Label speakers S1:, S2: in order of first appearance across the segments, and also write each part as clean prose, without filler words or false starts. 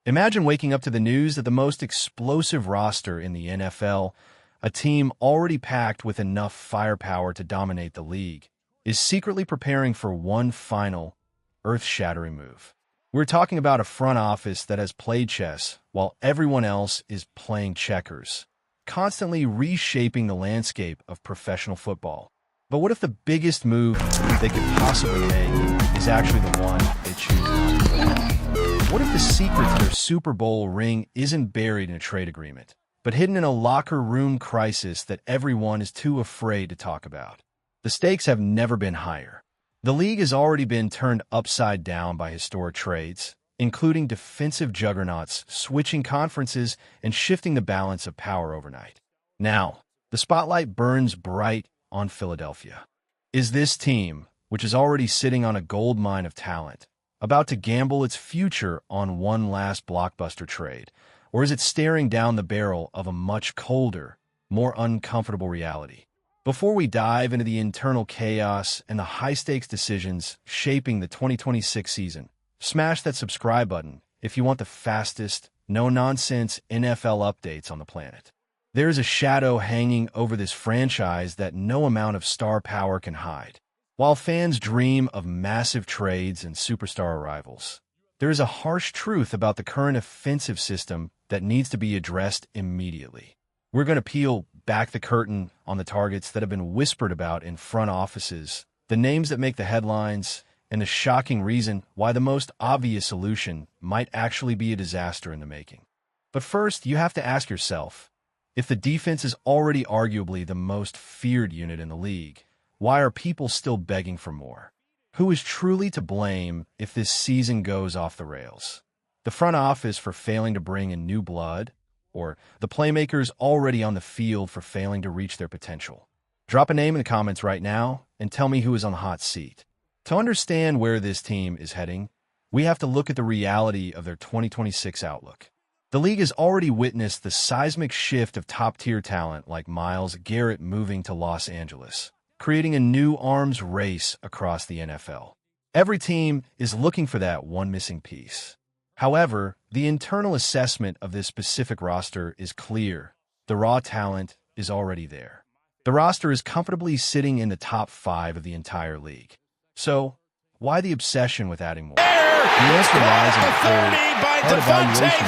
S1: Imagine waking up to the news that the most explosive roster in the NFL, a team already packed with enough firepower to dominate the league, is secretly preparing for one final, earth-shattering move. We're talking about a front office that has played chess while everyone else is playing checkers, constantly reshaping the landscape of professional football. But what if the biggest move they could possibly make is actually the one they choose not to? What if the secret to their Super Bowl ring isn't buried in a trade agreement, but hidden in a locker room crisis that everyone is too afraid to talk about? The stakes have never been higher. The league has already been turned upside down by historic trades, including defensive juggernauts switching conferences and shifting the balance of power overnight. Now, the spotlight burns bright on Philadelphia. Is this team, which is already sitting on a gold mine of talent, about to gamble its future on one last blockbuster trade, or is it staring down the barrel of a much colder, more uncomfortable reality? Before we dive into the internal chaos and the high-stakes decisions shaping the 2026 season, smash that subscribe button if you want the fastest, no-nonsense NFL updates on the planet. There is a shadow hanging over this franchise that no amount of star power can hide. While fans dream of massive trades and superstar arrivals, there is a harsh truth about the current offensive system that needs to be addressed immediately. We're going to peel back the curtain on the targets that have been whispered about in front offices, the names that make the headlines, and the shocking reason why the most obvious solution might actually be a disaster in the making. But first, you have to ask yourself, if the defense is already arguably the most feared unit in the league, why are people still begging for more? Who is truly to blame if this season goes off the rails? The front office for failing to bring in new blood, or the playmakers already on the field for failing to reach their potential? Drop a name in the comments right now and tell me who is on the hot seat. To understand where this team is heading, we have to look at the reality of their 2026 outlook. The league has already witnessed the seismic shift of top-tier talent like Myles Garrett moving to Los Angeles, creating a new arms race across the NFL. Every team is looking for that one missing piece. However, the internal assessment of this specific roster is clear. The raw talent is already there. The roster is comfortably sitting in the top 5 of the entire league. So, why the obsession with adding more? The answer lies in the hard evaluation.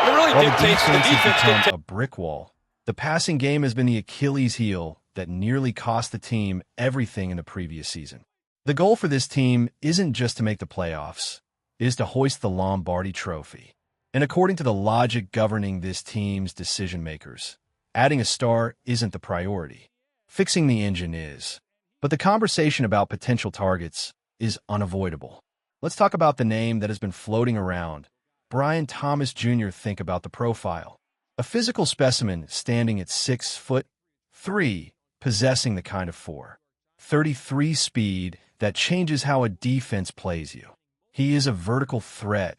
S2: It really
S1: While
S2: dictates
S1: the
S2: the
S1: defense has
S2: defense.
S1: become a brick wall, the passing game has been the Achilles heel that nearly cost the team everything in the previous season. The goal for this team isn't just to make the playoffs, it is to hoist the Lombardi Trophy. And according to the logic governing this team's decision-makers, adding a star isn't the priority. Fixing the engine is. But the conversation about potential targets is unavoidable. Let's talk about the name that has been floating around. Brian Thomas Jr. Think about the profile. A physical specimen standing at 6'3", possessing the kind of 4.33 speed that changes how a defense plays you. He is a vertical threat,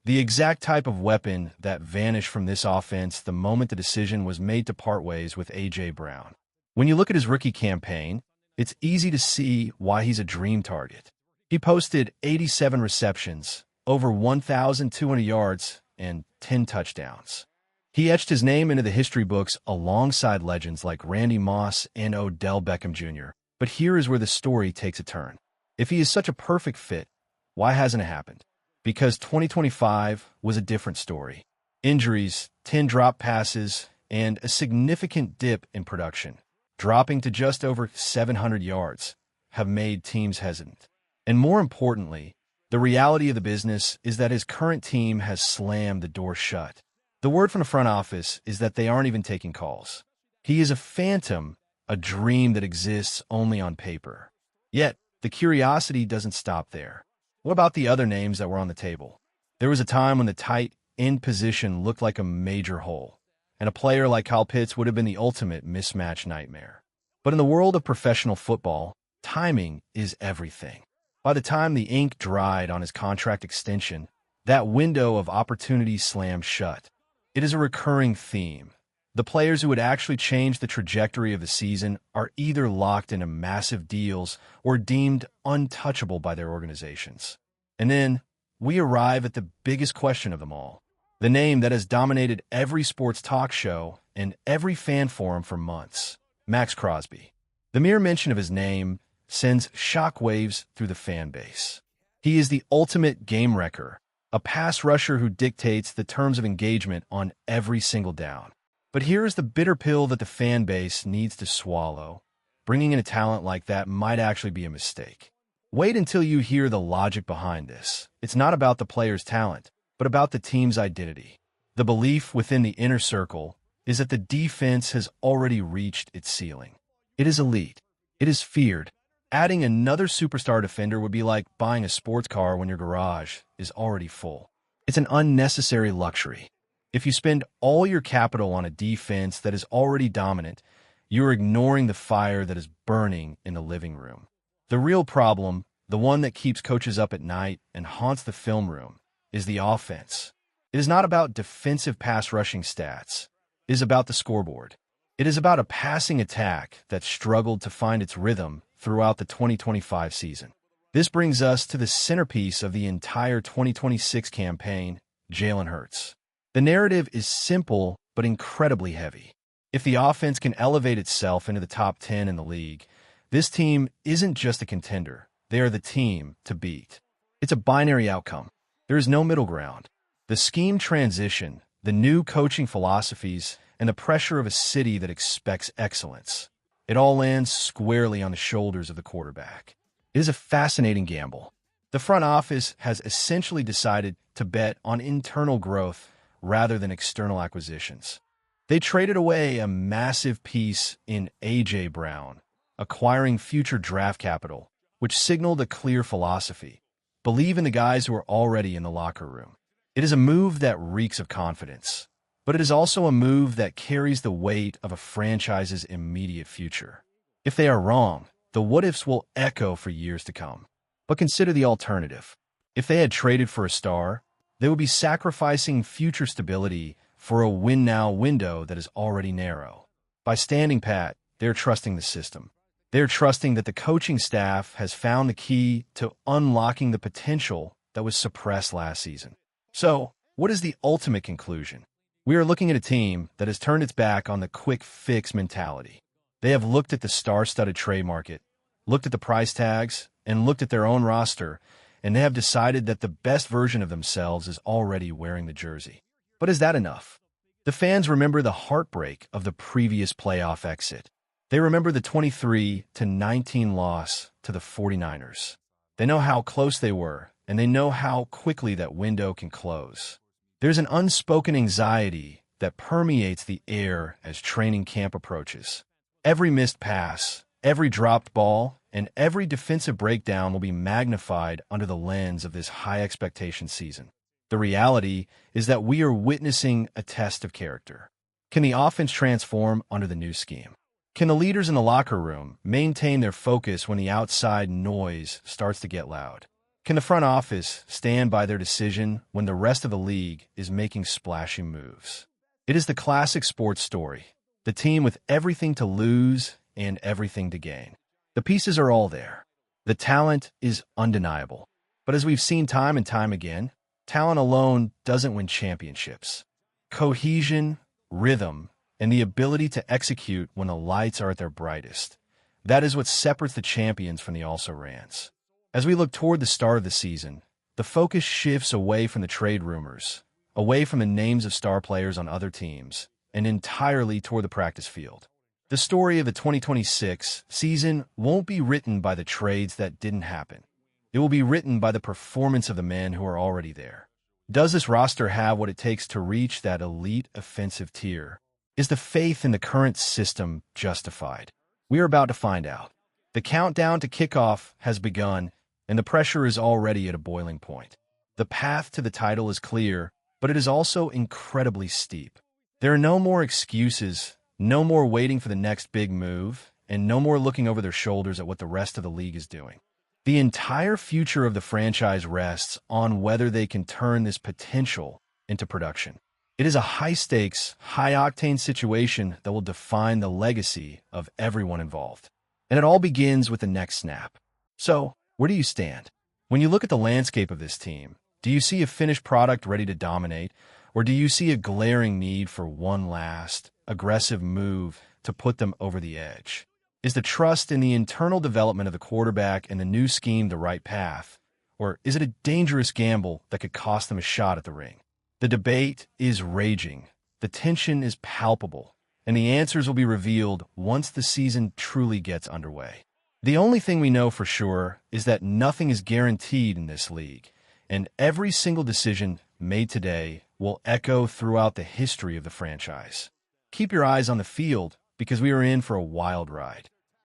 S1: the exact type of weapon that vanished from this offense the moment the decision was made to part ways with A.J. Brown. When you look at his rookie campaign, it's easy to see why he's a dream target. He posted 87 receptions, over 1,200 yards, and 10 touchdowns. He etched his name into the history books alongside legends like Randy Moss and Odell Beckham Jr. But here is where the story takes a turn. If he is such a perfect fit, why hasn't it happened? Because 2025 was a different story. Injuries, 10 drop passes, and a significant dip in production, dropping to just over 700 yards, have made teams hesitant. And more importantly, the reality of the business is that his current team has slammed the door shut. The word from the front office is that they aren't even taking calls. He is a phantom, a dream that exists only on paper. Yet, the curiosity doesn't stop there. What about the other names that were on the table? There was a time when the tight end position looked like a major hole, and a player like Kyle Pitts would have been the ultimate mismatch nightmare. But in the world of professional football, timing is everything. By the time the ink dried on his contract extension, that window of opportunity slammed shut. It is a recurring theme. The players who would actually change the trajectory of the season are either locked into massive deals or deemed untouchable by their organizations. And then, we arrive at the biggest question of them all. The name that has dominated every sports talk show and every fan forum for months. Max Crosby. The mere mention of his name sends shockwaves through the fan base. He is the ultimate game wrecker, a pass rusher who dictates the terms of engagement on every single down. But here is the bitter pill that the fan base needs to swallow. Bringing in a talent like that might actually be a mistake. Wait until you hear the logic behind this. It's not about the player's talent, but about the team's identity. The belief within the inner circle is that the defense has already reached its ceiling. It is elite. It is feared. Adding another superstar defender would be like buying a sports car when your garage is already full. It's an unnecessary luxury. If you spend all your capital on a defense that is already dominant, you're ignoring the fire that is burning in the living room. The real problem, the one that keeps coaches up at night and haunts the film room, is the offense. It is not about defensive pass rushing stats. It is about the scoreboard. It is about a passing attack that struggled to find its rhythm throughout the 2025 season. This brings us to the centerpiece of the entire 2026 campaign, Jalen Hurts. The narrative is simple but incredibly heavy. If the offense can elevate itself into the top 10 in the league, this team isn't just a contender. They are the team to beat. It's a binary outcome. There is no middle ground. The scheme transition, the new coaching philosophies, and the pressure of a city that expects excellence. It all lands squarely on the shoulders of the quarterback. It is a fascinating gamble. The front office has essentially decided to bet on internal growth rather than external acquisitions. They traded away a massive piece in A.J. Brown, acquiring future draft capital, which signaled a clear philosophy. Believe in the guys who are already in the locker room. It is a move that reeks of confidence, but it is also a move that carries the weight of a franchise's immediate future. If they are wrong, the what-ifs will echo for years to come. But consider the alternative. If they had traded for a star, they would be sacrificing future stability for a win-now window that is already narrow. By standing pat, they're trusting the system. They're trusting that the coaching staff has found the key to unlocking the potential that was suppressed last season. So, what is the ultimate conclusion? We are looking at a team that has turned its back on the quick fix mentality. They have looked at the star-studded trade market, looked at the price tags, and looked at their own roster, and they have decided that the best version of themselves is already wearing the jersey. But is that enough? The fans remember the heartbreak of the previous playoff exit. They remember the 23-19 loss to the 49ers. They know how close they were, and they know how quickly that window can close. There's an unspoken anxiety that permeates the air as training camp approaches. Every missed pass, every dropped ball, and every defensive breakdown will be magnified under the lens of this high-expectation season. The reality is that we are witnessing a test of character. Can the offense transform under the new scheme? Can the leaders in the locker room maintain their focus when the outside noise starts to get loud? Can the front office stand by their decision when the rest of the league is making splashy moves? It is the classic sports story, the team with everything to lose and everything to gain. The pieces are all there. The talent is undeniable. But as we've seen time and time again, talent alone doesn't win championships. Cohesion, rhythm, and the ability to execute when the lights are at their brightest. That is what separates the champions from the also-rans. As we look toward the start of the season, the focus shifts away from the trade rumors, away from the names of star players on other teams, and entirely toward the practice field. The story of the 2026 season won't be written by the trades that didn't happen. It will be written by the performance of the men who are already there. Does this roster have what it takes to reach that elite offensive tier? Is the faith in the current system justified? We are about to find out. The countdown to kickoff has begun, and the pressure is already at a boiling point. The path to the title is clear, but it is also incredibly steep. There are no more excuses, no more waiting for the next big move, and no more looking over their shoulders at what the rest of the league is doing. The entire future of the franchise rests on whether they can turn this potential into production. It is a high-stakes, high-octane situation that will define the legacy of everyone involved. And it all begins with the next snap. So, where do you stand? When you look at the landscape of this team, Do you see a finished product ready to dominate, or do you see a glaring need for one last, aggressive move to put them over the edge? Is the trust in the internal development of the quarterback and the new scheme the right path, or is it a dangerous gamble that could cost them a shot at the ring? The debate is raging, the tension is palpable, and the answers will be revealed once the season truly gets underway. The only thing we know for sure is that nothing is guaranteed in this league, and every single decision made today will echo throughout the history of the franchise. Keep your eyes on the field because we are in for a wild ride.